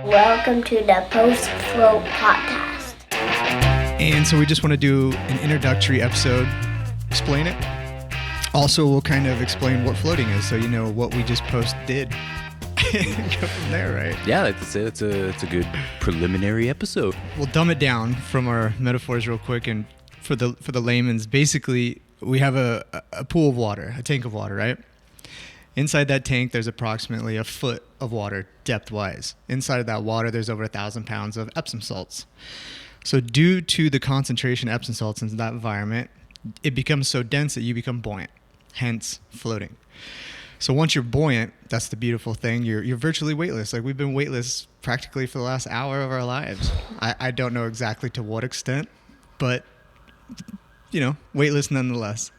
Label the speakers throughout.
Speaker 1: Welcome to the Post Float Podcast.
Speaker 2: And so we just want to do an introductory episode, explain it. Also, we'll kind of explain what floating is, so you know what we just did. Go from there, right?
Speaker 3: Yeah, it's a good preliminary episode.
Speaker 2: We'll dumb it down from our metaphors real quick, and for the layman's, basically we have a pool of water, a tank of water, right? Inside that tank, there's approximately a foot of water depth-wise. Inside of that water, there's over 1,000 pounds of Epsom salts. So due to the concentration of Epsom salts in that environment, it becomes so dense that you become buoyant, hence floating. So once you're buoyant, that's the beautiful thing. You're virtually weightless. Like, we've been weightless practically for the last hour of our lives. I don't know exactly to what extent, but, weightless nonetheless.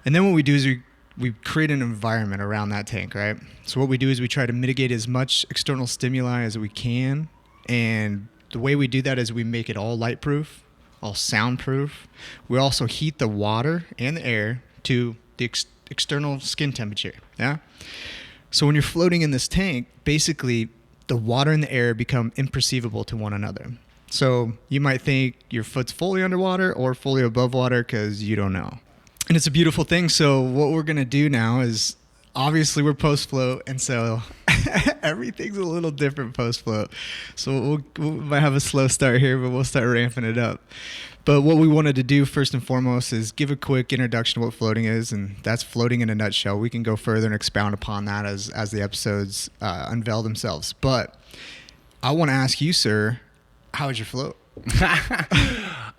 Speaker 2: And then what we do is we create an environment around that tank, right? So what we do is we try to mitigate as much external stimuli as we can. And the way we do that is we make it all light-proof, all soundproof. We also heat the water and the air to the external skin temperature, yeah? So when you're floating in this tank, basically the water and the air become imperceivable to one another. So you might think your foot's fully underwater or fully above water because you don't know. And it's a beautiful thing. So what we're going to do now is, obviously we're post-float, and so everything's a little different post-float. So we might have a slow start here, but we'll start ramping it up. But what we wanted to do first and foremost is give a quick introduction to what floating is, and that's floating in a nutshell. We can go further and expound upon that as the episodes unveil themselves. But I want to ask you, sir, how was your float?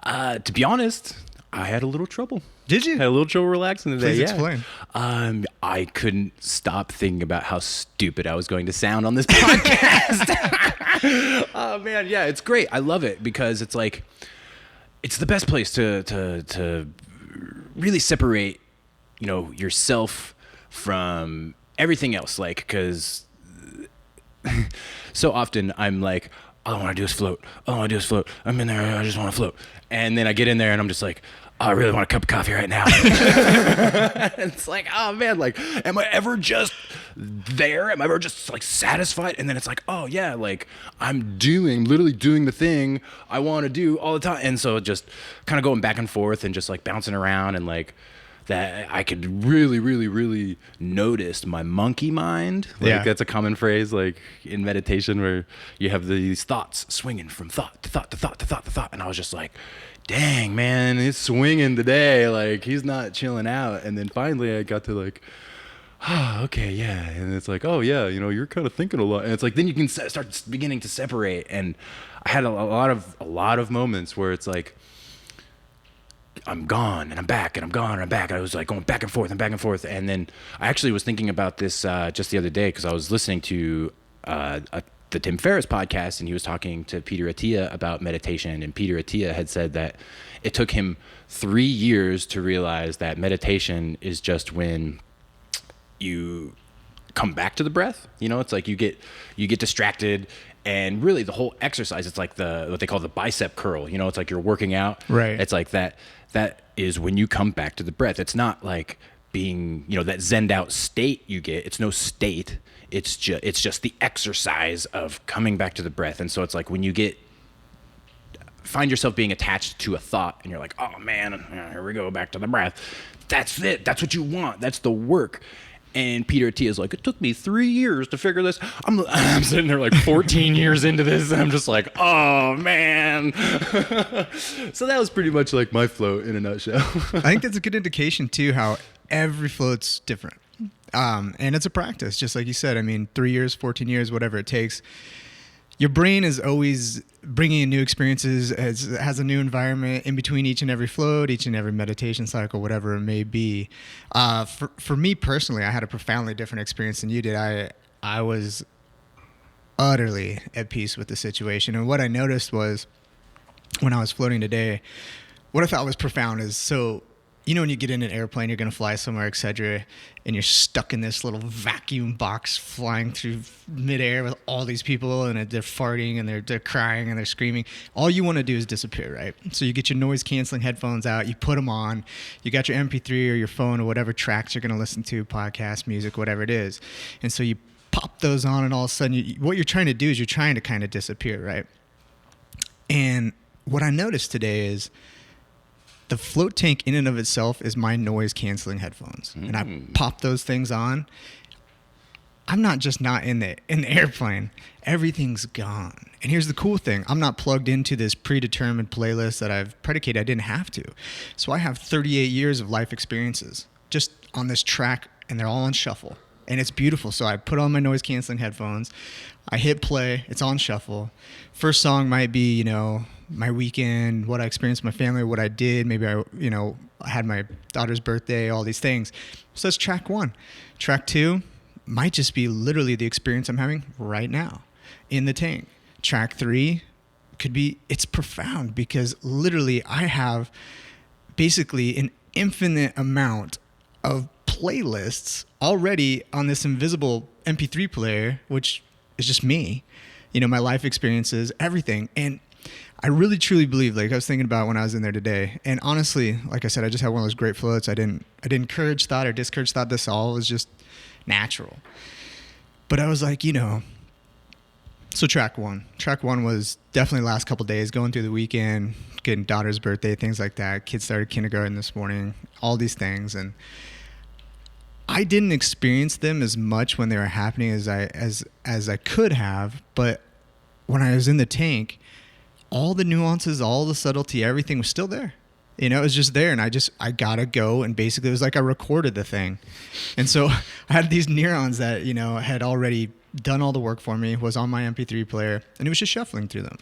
Speaker 3: To be honest, I had a little trouble.
Speaker 2: Did you?
Speaker 3: Had a little trouble relaxing today.
Speaker 2: Please
Speaker 3: yeah.
Speaker 2: explain.
Speaker 3: I couldn't stop thinking about how stupid I was going to sound on this podcast. Oh man, yeah, it's great. I love it because it's like, it's the best place to really separate, yourself from everything else. Like, because so often I'm like, all I want to do is float. All I want to do is float. I'm in there. I just want to float. And then I get in there and I'm just like, oh, I really want a cup of coffee right now. It's like, oh man, like, am I ever just there? Am I ever just like satisfied? And then it's like, oh yeah, like I'm literally doing the thing I want to do all the time. And so just kind of going back and forth and just like bouncing around, and like that I could really, really, really notice my monkey mind. Like,
Speaker 2: yeah.
Speaker 3: That's a common phrase, like in meditation, where you have these thoughts swinging from thought to thought to thought to thought to thought. And I was just like, dang, man, he's swinging today. Like, he's not chilling out. And then finally I got to like, okay, yeah. And it's like, oh yeah, you're kind of thinking a lot. And it's like, then you can start beginning to separate. And I had a lot of moments where it's like, I'm gone and I'm back and I'm gone and I'm back. And I was like going back and forth and back and forth. And then I actually was thinking about this just the other day, because I was listening to the Tim Ferriss podcast, and he was talking to Peter Attia about meditation. And Peter Attia had said that it took him 3 years to realize that meditation is just when you come back to the breath. It's like you get distracted. And really the whole exercise, it's like what they call the bicep curl. It's like you're working out.
Speaker 2: Right.
Speaker 3: It's like that is when you come back to the breath. It's not like being, that zenned out state you get. It's no state. It's just the exercise of coming back to the breath. And so it's like when you find yourself being attached to a thought, and you're like, oh man, here we go, back to the breath. That's it. That's what you want. That's the work. And Peter Attia is like, it took me 3 years to figure this. I'm sitting there like 14 years into this, and I'm just like, oh man. So that was pretty much like my float in a nutshell.
Speaker 2: I think that's a good indication too, how every float's different. And it's a practice, just like you said. I mean, 3 years, 14 years, whatever it takes. Your brain is always bringing in new experiences, has a new environment in between each and every float, each and every meditation cycle, whatever it may be. For me personally, I had a profoundly different experience than you did. I was utterly at peace with the situation. And what I noticed was, when I was floating today, what I thought was profound is, so when you get in an airplane, you're going to fly somewhere, etc., and you're stuck in this little vacuum box flying through midair with all these people, and they're farting and they're crying and they're screaming. All you want to do is disappear, right? So you get your noise canceling headphones out, you put them on, you got your MP3 or your phone or whatever tracks you're going to listen to, podcast, music, whatever it is. And so you pop those on, and all of a sudden, what you're trying to do is you're trying to kind of disappear, right? And what I noticed today is the float tank in and of itself is my noise canceling headphones. And I pop those things on. I'm not just not in the airplane. Everything's gone. And here's the cool thing. I'm not plugged into this predetermined playlist that I've predicated. I didn't have to. So I have 38 years of life experiences just on this track, and they're all on shuffle. And it's beautiful. So I put on my noise canceling headphones. I hit play. It's on shuffle. First song might be, you know, my weekend, what I experienced with my family, what I did. Maybe I had my daughter's birthday, all these things. So that's track 1. Track 2 might just be literally the experience I'm having right now in the tank. Track 3 could be, it's profound because literally I have basically an infinite amount of playlists already on this invisible MP3 player, which is just me, my life experiences, everything. And I really truly believe, like I was thinking about when I was in there today, and honestly, like I said, I just had one of those great floats. I didn't encourage thought or discourage thought. This all was just natural. But I was like, so track one was definitely last couple days, going through the weekend, getting daughter's birthday, things like that. Kids started kindergarten this morning, all these things. And I didn't experience them as much when they were happening as I could have. But when I was in the tank, all the nuances, all the subtlety, everything was still there. It was just there, and I gotta go, and basically it was like I recorded the thing. And so I had these neurons that, had already done all the work for me, was on my MP3 player, and it was just shuffling through them.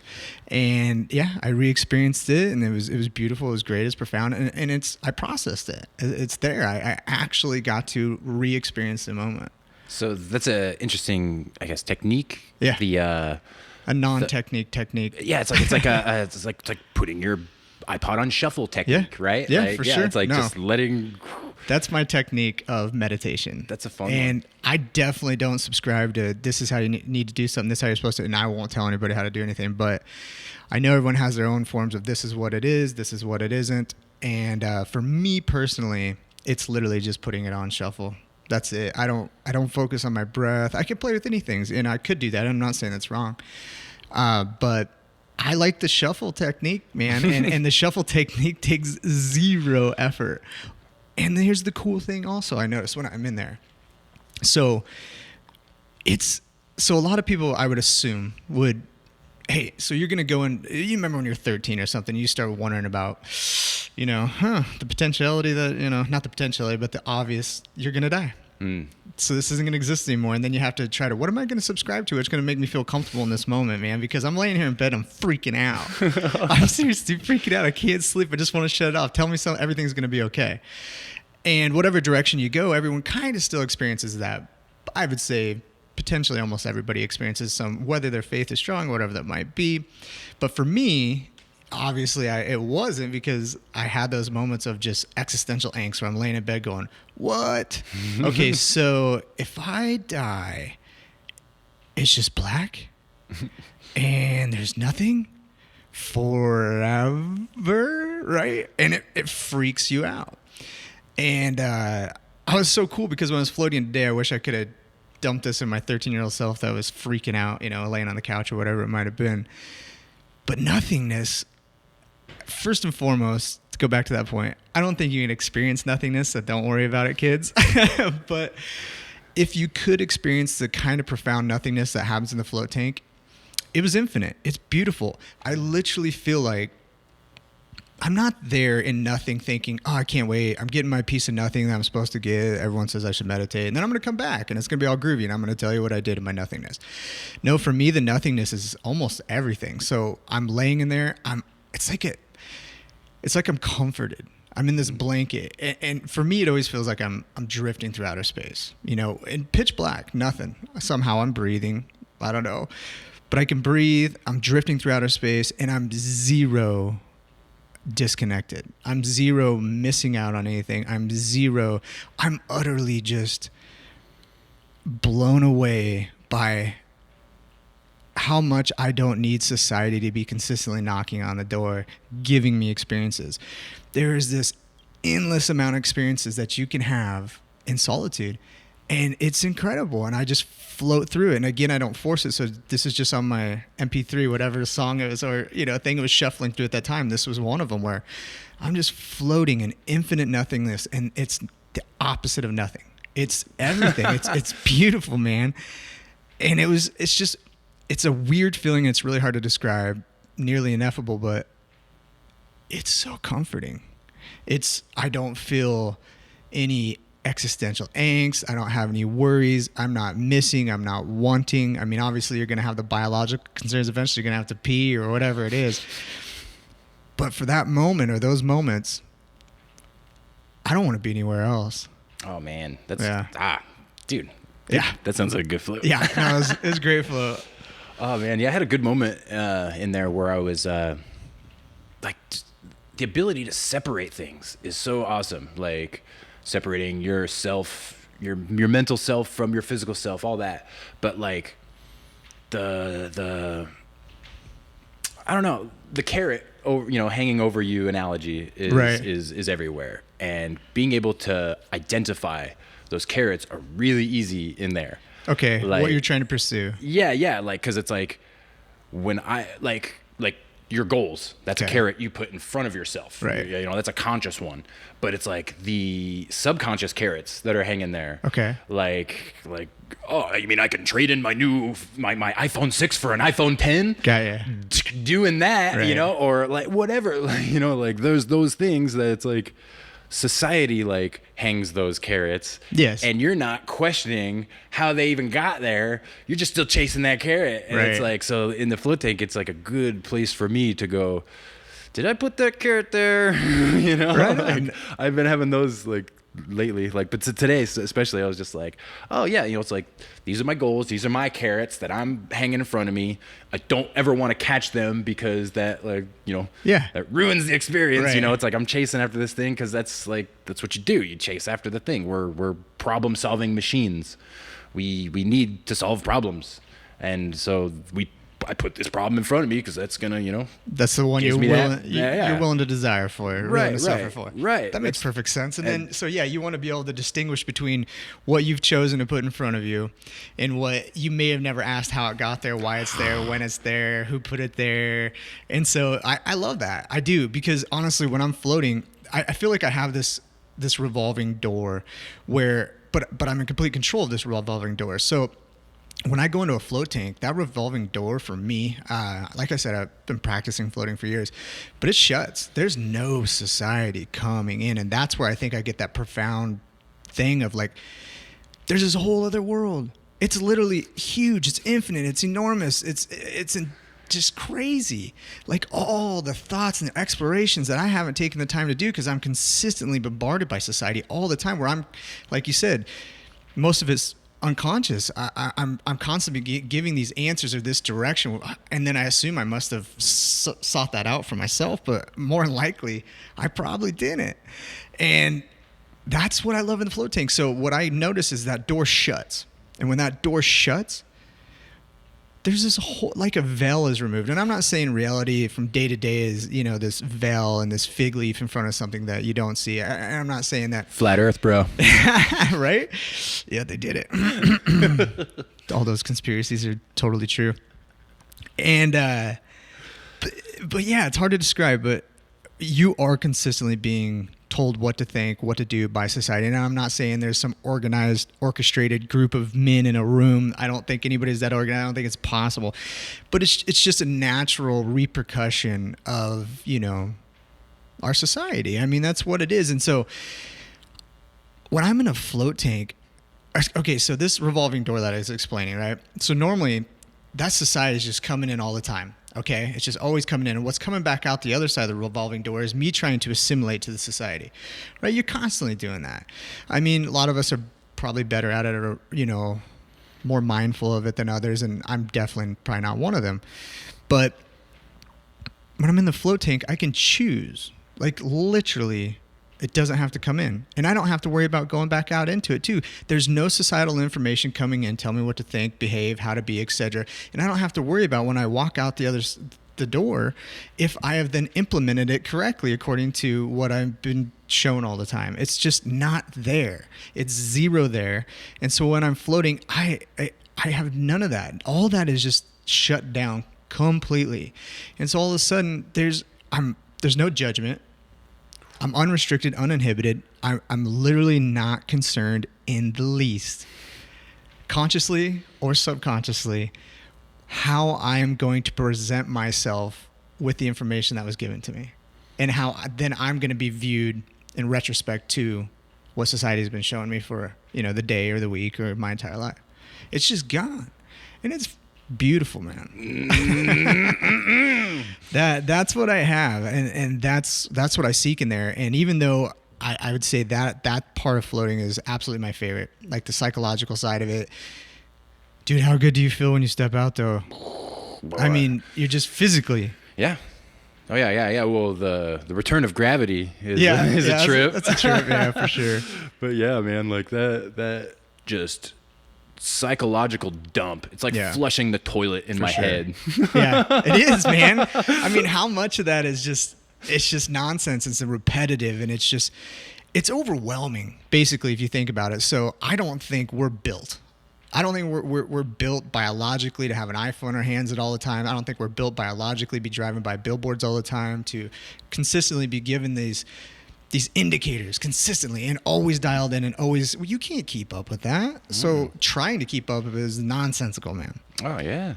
Speaker 2: And yeah, I re-experienced it, and it was beautiful, it was great, it's profound, and I processed it. It's there. I actually got to re-experience the moment.
Speaker 3: So that's a interesting, I guess, technique.
Speaker 2: Yeah. A non-technique technique.
Speaker 3: Yeah, it's like putting your iPod on shuffle technique, right?
Speaker 2: Yeah, for sure.
Speaker 3: It's like just letting.
Speaker 2: That's my technique of meditation.
Speaker 3: That's a fun
Speaker 2: and
Speaker 3: one.
Speaker 2: I definitely don't subscribe to this is how you need to do something, this is how you're supposed to, and I won't tell anybody how to do anything, but I know everyone has their own forms of this is what it is, this is what it isn't. And for me personally, it's literally just putting it on shuffle. That's it. I don't focus on my breath. I can play with anything, and I could do that. I'm not saying that's wrong. But I like the shuffle technique, man. And the shuffle technique takes zero effort. And here's the cool thing also I noticed when I'm in there. So a lot of people, I would assume, would, hey, so you're going to go in, you remember when you're 13 or something, you start wondering about, the potentiality that, not the potentiality, but the obvious, you're going to die. So this isn't going to exist anymore. And then you have to try to, what am I going to subscribe to? It's going to make me feel comfortable in this moment, man, because I'm laying here in bed, I'm freaking out. I'm seriously freaking out. I can't sleep. I just want to shut it off. Tell me everything's going to be okay. And whatever direction you go, everyone kind of still experiences that. I would say potentially almost everybody experiences some, whether their faith is strong, whatever that might be. But for me, obviously it wasn't, because I had those moments of just existential angst where I'm laying in bed going, what? Okay, so if I die, it's just black and there's nothing forever, right? And it freaks you out. And I was so cool because when I was floating today, I wish I could have dumped this in my 13-year-old self that was freaking out, laying on the couch or whatever it might have been. But nothingness, first and foremost, to go back to that point, I don't think you can experience nothingness, so don't worry about it, kids. But if you could experience the kind of profound nothingness that happens in the float tank, it was infinite. It's beautiful. I literally feel like I'm not there in nothing thinking, oh, I can't wait. I'm getting my piece of nothing that I'm supposed to get. Everyone says I should meditate. And then I'm going to come back and it's going to be all groovy and I'm going to tell you what I did in my nothingness. No, for me, the nothingness is almost everything. So I'm laying in there. It's like I'm comforted. I'm in this blanket. And for me, it always feels like I'm drifting through outer space, in pitch black, nothing. Somehow I'm breathing. I don't know. But I can breathe. I'm drifting through outer space and I'm zero disconnected. I'm zero missing out on anything. I'm utterly just blown away by how much I don't need society to be consistently knocking on the door, giving me experiences. There is this endless amount of experiences that you can have in solitude. And it's incredible. And I just float through it. And again, I don't force it. So this is just on my MP3, whatever song it was, or, thing it was shuffling through at that time. This was one of them where I'm just floating in infinite nothingness. And it's the opposite of nothing. It's everything. It's beautiful, man. And it's a weird feeling. It's really hard to describe, nearly ineffable, but it's so comforting. I don't feel any existential angst. I don't have any worries. I'm not missing. I'm not wanting. I mean, obviously you're going to have the biological concerns. Eventually you're going to have to pee or whatever it is. But for that moment or those moments, I don't want to be anywhere else.
Speaker 3: Oh man. Dude.
Speaker 2: Yeah.
Speaker 3: That sounds like a good float.
Speaker 2: Yeah. No, it was great float.
Speaker 3: Oh man. Yeah. I had a good moment in there where I was like, the ability to separate things is so awesome. Like, separating yourself, your mental self from your physical self, all that. But like the I don't know, the carrot over, hanging over you analogy is everywhere. And being able to identify those carrots are really easy in there.
Speaker 2: Okay.
Speaker 3: Like,
Speaker 2: what you're trying to pursue.
Speaker 3: Yeah. Like, cause it's like when I like your goals, that's a carrot you put in front of yourself.
Speaker 2: Right.
Speaker 3: That's a conscious one, but it's like the subconscious carrots that are hanging there.
Speaker 2: Okay.
Speaker 3: Like, oh, you mean I can trade in my my iPhone 6 for an iPhone 10?
Speaker 2: Got ya.
Speaker 3: Doing that,
Speaker 2: Right.
Speaker 3: or like whatever, like there's those things that it's like society like hangs those carrots.
Speaker 2: Yes.
Speaker 3: And you're not questioning how they even got there. You're just still chasing that carrot. And it's like, so in the float tank, it's like a good place for me to go, did I put that carrot there?
Speaker 2: Right.
Speaker 3: Like, I've been having those like lately, like, but today especially, I was just like, oh yeah, it's like, these are my goals, these are my carrots that I'm hanging in front of me. I don't ever want to catch them because that, like, that ruins the experience.
Speaker 2: Right.
Speaker 3: It's like I'm chasing after this thing because that's what you do. You chase after the thing. We're problem solving machines. We need to solve problems, and so I put this problem in front of me because that's gonna,
Speaker 2: that's the one you're willing to desire for, willing to suffer for.
Speaker 3: Right.
Speaker 2: That makes perfect sense. And then, so yeah, you want to be able to distinguish between what you've chosen to put in front of you and what you may have never asked how it got there, why it's there, when it's there, who put it there. And so I love that. I do, because honestly, when I'm floating, I feel like I have this revolving door where, but I'm in complete control of this revolving door. So when I go into a float tank, that revolving door for me, like I said, I've been practicing floating for years, but it shuts. There's no society coming in. And that's where I think I get that profound thing of like, there's this whole other world. It's literally huge. It's infinite. It's enormous. It's just crazy. Like all the thoughts and the explorations that I haven't taken the time to do because I'm consistently bombarded by society all the time, where I'm, like you said, most of it's unconscious. I'm constantly giving these answers or this direction, and then I assume I must have sought that out for myself, but more than likely I probably didn't. And that's what I love in the float tank. So what I notice is that door shuts, and when that door shuts, there's this whole, like a veil is removed. And I'm not saying reality from day to day is, this veil and this fig leaf in front of something that you don't see. I'm not saying that.
Speaker 3: Flat Earth, bro.
Speaker 2: Right? Yeah, they did it. All those conspiracies are totally true. And, but yeah, it's hard to describe, but you are consistently being told what to think, what to do by society. And I'm not saying there's some organized, orchestrated group of men in a room. I don't think anybody's that organized. I don't think it's possible. But it's just a natural repercussion of, our society. I mean, that's what it is. And so when I'm in a float tank, okay, so this revolving door that I was explaining, right? So normally that society is just coming in all the time. Okay, it's just always coming in. And what's coming back out the other side of the revolving door is me trying to assimilate to the society, right? You're constantly doing that. I mean, a lot of us are probably better at it or, more mindful of it than others. And I'm definitely probably not one of them. But when I'm in the float tank, I can choose, like literally, it doesn't have to come in. And I don't have to worry about going back out into it too. There's no societal information coming in, tell me what to think, behave, how to be, etc. And I don't have to worry about when I walk out the the door if I have then implemented it correctly according to what I've been shown all the time. It's just not there. It's zero there. And so when I'm floating, I have none of that. All that is just shut down completely. And so all of a sudden there's no judgment. I'm unrestricted, uninhibited. I'm literally not concerned in the least, consciously or subconsciously, how I am going to present myself with the information that was given to me, and how then I'm going to be viewed in retrospect to what society has been showing me for, the day or the week or my entire life. It's just gone. And it's beautiful, man. That's what I have. And that's what I seek in there. And even though I would say that part of floating is absolutely my favorite, like the psychological side of it. Dude, how good do you feel when you step out, though? Boy. I mean, you're just physically.
Speaker 3: Yeah. Oh, yeah. Well, the return of gravity is a trip.
Speaker 2: That's a trip, yeah, for sure.
Speaker 3: But yeah, man, like that just psychological dump. It's like flushing the toilet in my head.
Speaker 2: Yeah, it is, man. I mean, how much of that is it's just nonsense. It's repetitive, and it's overwhelming, basically, if you think about it. So I don't think we're built. I don't think we're built biologically to have an iPhone in our hands at all the time. I don't think we're built biologically to be driving by billboards all the time, to consistently be given these indicators consistently and always dialed in and always. Well, you can't keep up with that. So trying to keep up with it is nonsensical, man.
Speaker 3: Oh, yeah.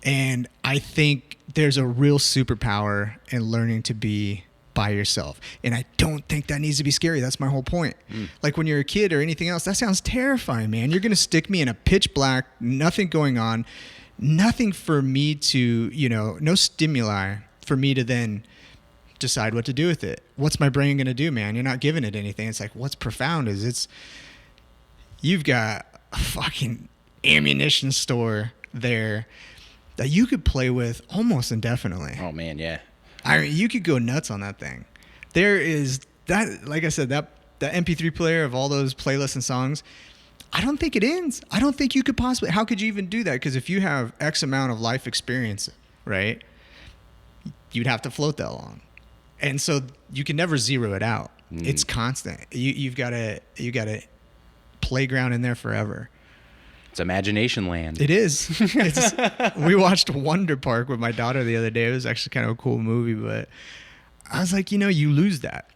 Speaker 2: And I think there's a real superpower in learning to be by yourself. And I don't think that needs to be scary. That's my whole point. Like when you're a kid or anything else, that sounds terrifying, man. You're going to stick me in a pitch black, nothing going on, nothing for me to, no stimuli for me to then decide what to do with it. What's my brain going to do, man? You're not giving it anything. It's like, what's profound is you've got a fucking ammunition store there that you could play with almost indefinitely.
Speaker 3: Oh, man, yeah.
Speaker 2: I mean, you could go nuts on that thing. There is that, like I said, that MP3 player of all those playlists and songs, I don't think it ends. I don't think you could possibly, how could you even do that? Because if you have X amount of life experience, right, you'd have to float that long. And so you can never zero it out. It's constant. You got a playground in there forever.
Speaker 3: It's imagination land.
Speaker 2: It is. We watched Wonder Park with my daughter the other day. It was actually kind of a cool movie, but I was like, you lose that.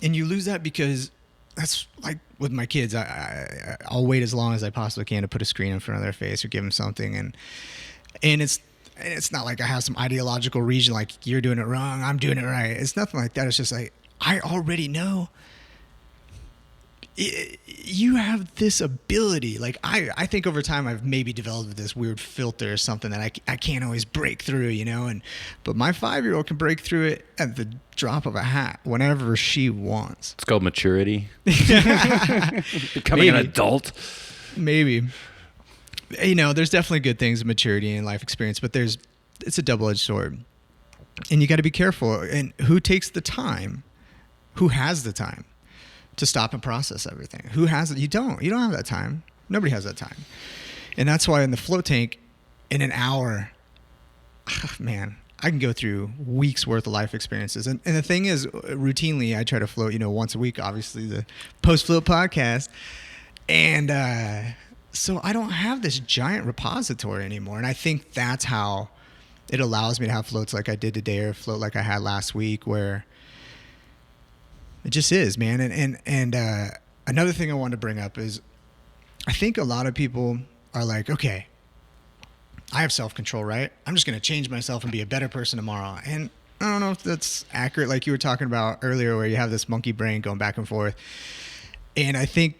Speaker 2: And you lose that because that's like with my kids. I'll wait as long as I possibly can to put a screen in front of their face or give them something. And it's not like I have some ideological reason like you're doing it wrong, I'm doing it right. It's nothing like that. It's just like I already know. You have this ability. Like I think over time I've maybe developed this weird filter or something that I can't always break through, but my 5-year-old can break through it at the drop of a hat whenever she wants.
Speaker 3: It's called maturity. Becoming an adult.
Speaker 2: Maybe. There's definitely good things in maturity and life experience, but it's a double-edged sword. And you got to be careful. And who takes the time? Who has the time to stop and process everything? Who has it? You don't have that time. Nobody has that time. And that's why in the float tank, in an hour, man, I can go through weeks worth of life experiences. And the thing is, routinely, I try to float, once a week, obviously the post-float podcast. And so I don't have this giant repository anymore. And I think that's how it allows me to have floats like I did today or float like I had last week, where it just is, man. And another thing I wanted to bring up is I think a lot of people are like, okay, I have self-control, right? I'm just going to change myself and be a better person tomorrow. And I don't know if that's accurate, like you were talking about earlier, where you have this monkey brain going back and forth. And I think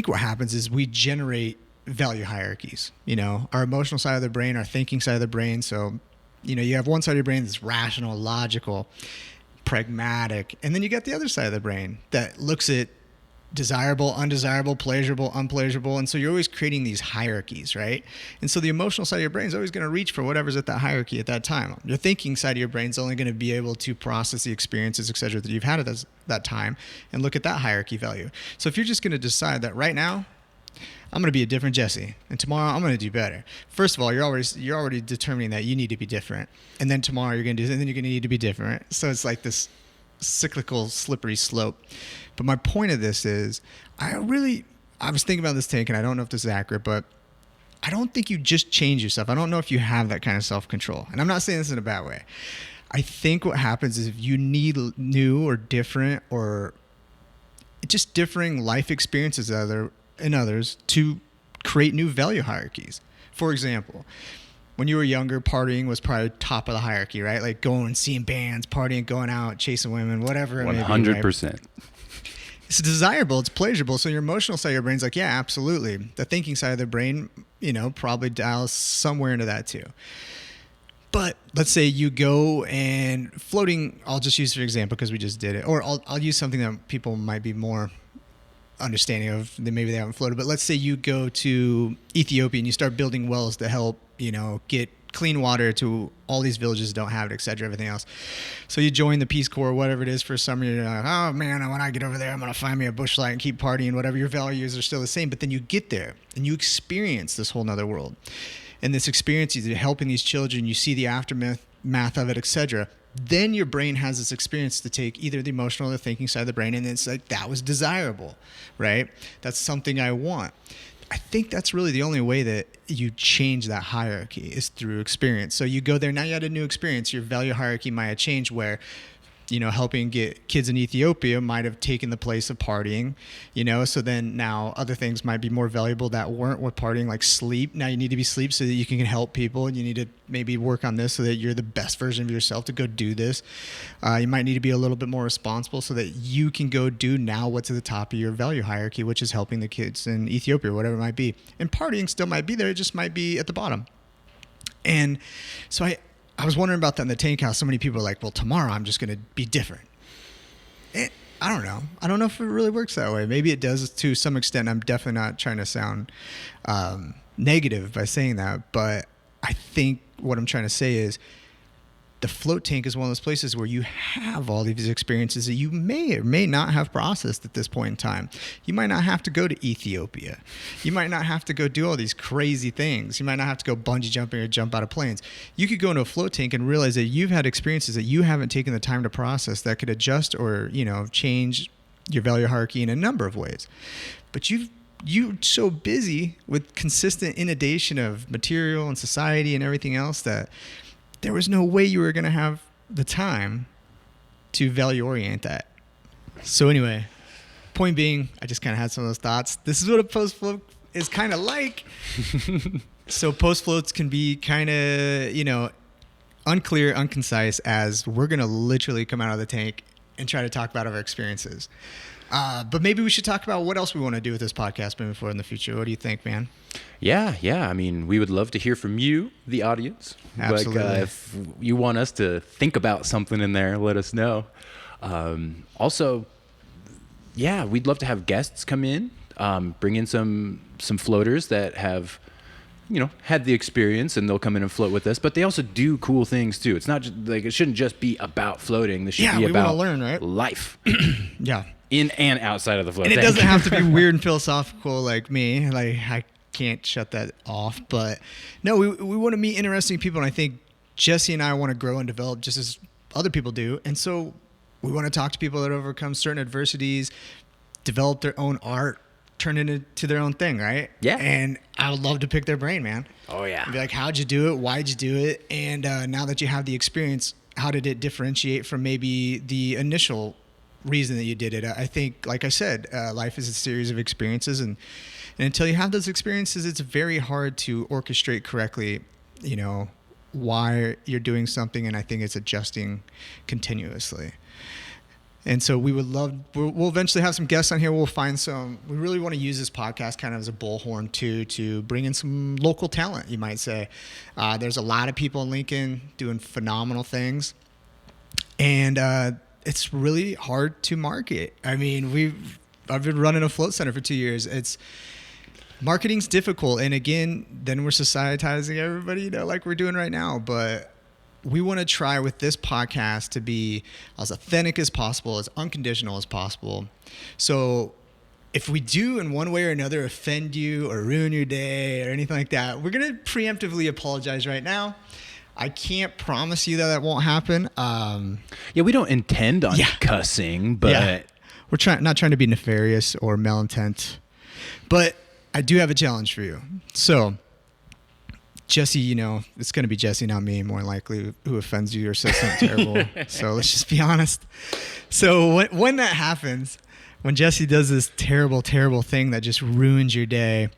Speaker 2: what happens is we generate value hierarchies, our emotional side of the brain, our thinking side of the brain. So, you have one side of your brain that's rational, logical, pragmatic, and then you got the other side of the brain that looks at desirable, undesirable, pleasurable, unpleasurable. And so you're always creating these hierarchies, right? And so the emotional side of your brain is always going to reach for whatever's at that hierarchy at that time. Your thinking side of your brain is only going to be able to process the experiences, et cetera, that you've had at that time and look at that hierarchy value. So if you're just going to decide that right now, I'm going to be a different Jesse, and tomorrow I'm going to do better. First of all, you're already determining that you need to be different, and then tomorrow you're going to do, and then you're going to need to be different. So it's like this cyclical, slippery slope. But my point of this is, I was thinking about this tank, and I don't know if this is accurate, but I don't think you just change yourself. I don't know if you have that kind of self-control, and I'm not saying this in a bad way. I think what happens is if you need new or different or just differing life experiences in others to create new value hierarchies. For example, when you were younger, partying was probably top of the hierarchy, right? Like going and seeing bands, partying, going out, chasing women, whatever it may be.
Speaker 3: 100%.
Speaker 2: Right? It's desirable, it's pleasurable. So your emotional side of your brain's like, yeah, absolutely. The thinking side of the brain, probably dials somewhere into that too. But let's say you go and floating, I'll just use for example because we just did it, or I'll use something that people might be more understanding of, that maybe they haven't floated. But let's say you go to Ethiopia and you start building wells to help, get clean water to all these villages that don't have it, et cetera, everything else. So you join the Peace Corps, whatever it is for summer. You're like, oh man, when I get over there, I'm going to find me a bush light and keep partying, whatever. Your values are still the same. But then you get there and you experience this whole nother world. And this experience, you're helping these children, you see the aftermath of it, et cetera. Then your brain has this experience to take either the emotional or the thinking side of the brain, and it's like, that was desirable, right? That's something I want. I think that's really the only way that you change that hierarchy is through experience. So you go there, now you had a new experience. Your value hierarchy might have changed where, helping get kids in Ethiopia might have taken the place of partying, so then now other things might be more valuable that weren't with partying, like sleep. Now you need to be sleep so that you can help people, and you need to maybe work on this so that you're the best version of yourself to go do this. You might need to be a little bit more responsible so that you can go do now what's at the top of your value hierarchy, which is helping the kids in Ethiopia or whatever it might be. And partying still might be there, it just might be at the bottom. And so I was wondering about that in the tank, how so many people are like, well, tomorrow I'm just going to be different. I don't know. I don't know if it really works that way. Maybe it does to some extent. I'm definitely not trying to sound negative by saying that. But I think what I'm trying to say is the float tank is one of those places where you have all these experiences that you may or may not have processed at this point in time. You might not have to go to Ethiopia. You might not have to go do all these crazy things. You might not have to go bungee jumping or jump out of planes. You could go into a float tank and realize that you've had experiences that you haven't taken the time to process that could adjust or, change your value hierarchy in a number of ways. But you're so busy with consistent inundation of material and society and everything else that there was no way you were going to have the time to value orient that. So anyway, point being, I just kind of had some of those thoughts. This is what a post float is kind of like. So post floats can be kind of, unclear, unconcise, as we're going to literally come out of the tank and try to talk about our experiences. But maybe we should talk about what else we want to do with this podcast moving forward in the future. What do you think, man?
Speaker 3: Yeah. I mean, we would love to hear from you, the audience.
Speaker 2: Absolutely.
Speaker 3: Like, if you want us to think about something in there, let us know. Also, we'd love to have guests come in, bring in some floaters that have, had the experience, and they'll come in and float with us. But they also do cool things too. It's not just, like, it shouldn't just be about floating. This should be about
Speaker 2: learn, right?
Speaker 3: life.
Speaker 2: Yeah.
Speaker 3: In and outside of the float
Speaker 2: And it
Speaker 3: tank.
Speaker 2: doesn't have to be weird and philosophical like me. Like, I can't shut that off. But no, we want to meet interesting people. And I think Jesse and I want to grow and develop just as other people do. And so we want to talk to people that overcome certain adversities, develop their own art, turn it into their own thing, right?
Speaker 3: Yeah.
Speaker 2: And I would love to pick their brain, man.
Speaker 3: Oh, yeah.
Speaker 2: And be like, how'd you do it? Why'd you do it? And now that you have the experience, how did it differentiate from maybe the initial reason that you did it? I think, like I said, life is a series of experiences, and until you have those experiences, it's very hard to orchestrate correctly, why you're doing something. And I think it's adjusting continuously. And so we'll eventually have some guests on here. We really want to use this podcast kind of as a bullhorn too, to bring in some local talent, you might say. There's a lot of people in Lincoln doing phenomenal things, and it's really hard to market. I mean, I've been running a float center for 2 years. Marketing's difficult. And again, then we're societizing everybody, like we're doing right now. But we want to try with this podcast to be as authentic as possible, as unconditional as possible. So if we do in one way or another offend you or ruin your day or anything like that, we're going to preemptively apologize right now. I can't promise you that that won't happen.
Speaker 3: Yeah, we don't intend on cussing, but
Speaker 2: we're not trying to be nefarious or malintent. But I do have a challenge for you. So, Jesse, you know, it's going to be Jesse, not me, more likely, who offends you or says something terrible. So let's just be honest. So when that happens, when Jesse does this terrible, terrible thing that just ruins your day,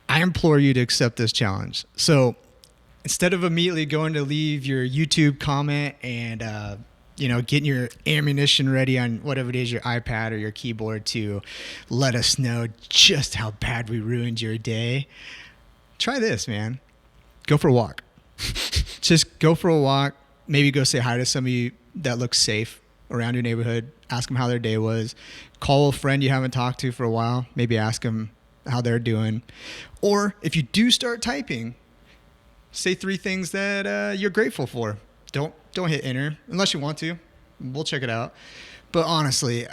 Speaker 2: I implore you to accept this challenge. So instead of immediately going to leave your YouTube comment and, getting your ammunition ready on whatever it is, your iPad or your keyboard to let us know just how bad we ruined your day, try this, man. Go for a walk. Just go for a walk. Maybe go say hi to somebody that looks safe around your neighborhood. Ask them how their day was. Call a friend you haven't talked to for a while. Maybe ask them how they're doing. Or if you do start typing, say 3 things that you're grateful for. Don't hit enter unless you want to. We'll check it out. But honestly,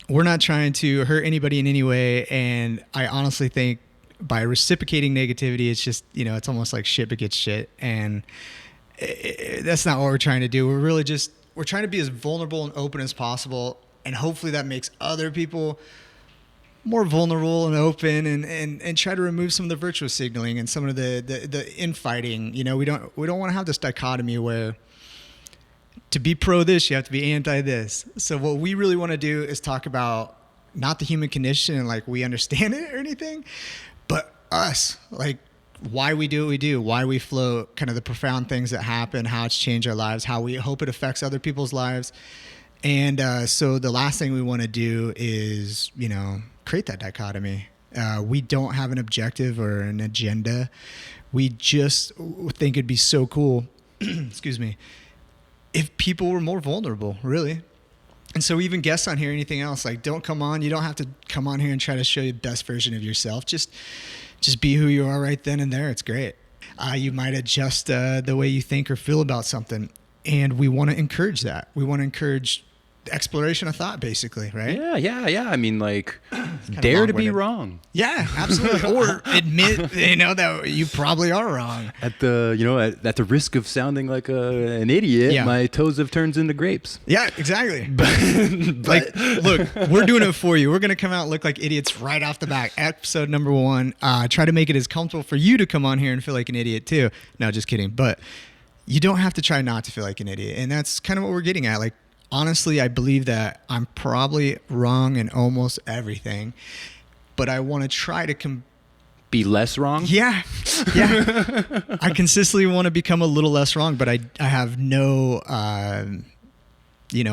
Speaker 2: we're not trying to hurt anybody in any way. And I honestly think by reciprocating negativity, it's just, it's almost like shit begets shit. And that's not what we're trying to do. We're trying to be as vulnerable and open as possible. And hopefully that makes other people more vulnerable and open and try to remove some of the virtuous signaling and some of the infighting. We don't want to have this dichotomy where to be pro this, you have to be anti this. So what we really want to do is talk about not the human condition and like we understand it or anything, but us, like why we do what we do, why we float, kind of the profound things that happen, how it's changed our lives, how we hope it affects other people's lives. And so the last thing we want to do is, create that dichotomy. We don't have an objective or an agenda. We just think it'd be so cool, excuse me, if people were more vulnerable, really. And so even guests on here, anything else, like don't come on. You don't have to come on here and try to show you the best version of yourself. Just be who you are right then and there. It's great. You might adjust the way you think or feel about something. And we want to encourage that. We want to encourage exploration of thought, basically, right?
Speaker 3: Yeah. I mean, like, dare to be wrong.
Speaker 2: Yeah, absolutely. Or admit, that you probably are wrong.
Speaker 3: At the risk of sounding like an idiot, my toes have turned into grapes.
Speaker 2: Yeah, exactly. But look, we're doing it for you. We're going to come out and look like idiots right off the bat. Episode number 1. Try to make it as comfortable for you to come on here and feel like an idiot too. No, just kidding. But you don't have to try not to feel like an idiot. And that's kind of what we're getting at. Like, honestly, I believe that I'm probably wrong in almost everything, but I want to try to
Speaker 3: be less wrong.
Speaker 2: Yeah. I consistently want to become a little less wrong, but I have no,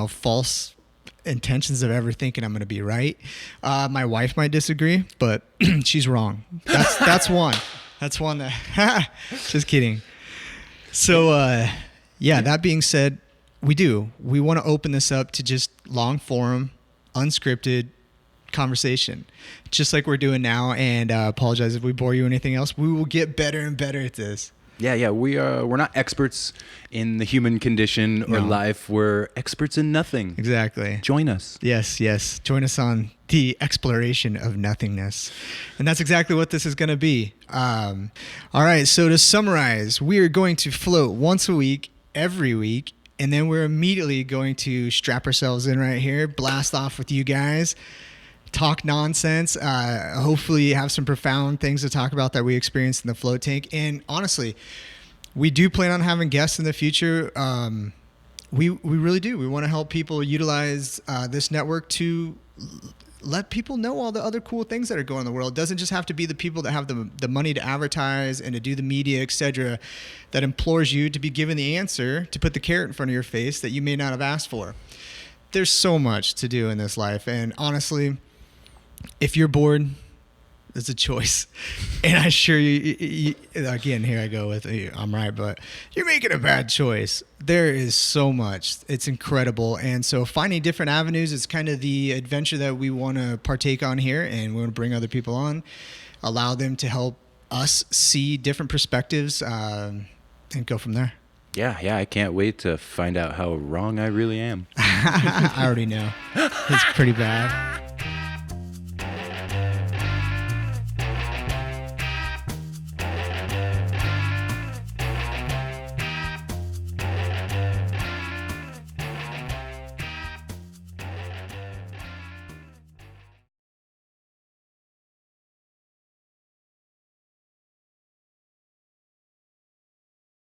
Speaker 2: false intentions of ever thinking I'm going to be right. My wife might disagree, but she's wrong. That's one. That's one that. Just kidding. So, that being said. We want to open this up to just long form, unscripted conversation, just like we're doing now. And apologize if we bore you or anything else. We will get better and better at this.
Speaker 3: Yeah. We're not experts in the human condition or life. We're experts in nothing.
Speaker 2: Exactly.
Speaker 3: Join us.
Speaker 2: Yes. Join us on the exploration of nothingness. And that's exactly what this is going to be. All right. So to summarize, we are going to float once a week, every week. And then we're immediately going to strap ourselves in right here, blast off with you guys, talk nonsense, hopefully have some profound things to talk about that we experienced in the float tank. And honestly, we do plan on having guests in the future. We really do. We want to help people utilize this network to let people know all the other cool things that are going on in the world. It doesn't just have to be the people that have the money to advertise and to do the media, etc., that implores you to be given the answer, to put the carrot in front of your face that you may not have asked for. There's so much to do in this life. And honestly, if you're bored, it's a choice. And I assure you, again, here I go with, I'm right, but you're making a bad choice. There is so much. It's incredible. And so finding different avenues is kind of the adventure that we want to partake on here. And we want to bring other people on, allow them to help us see different perspectives, and go from there.
Speaker 3: Yeah. I can't wait to find out how wrong I really am.
Speaker 2: I already know. It's pretty bad.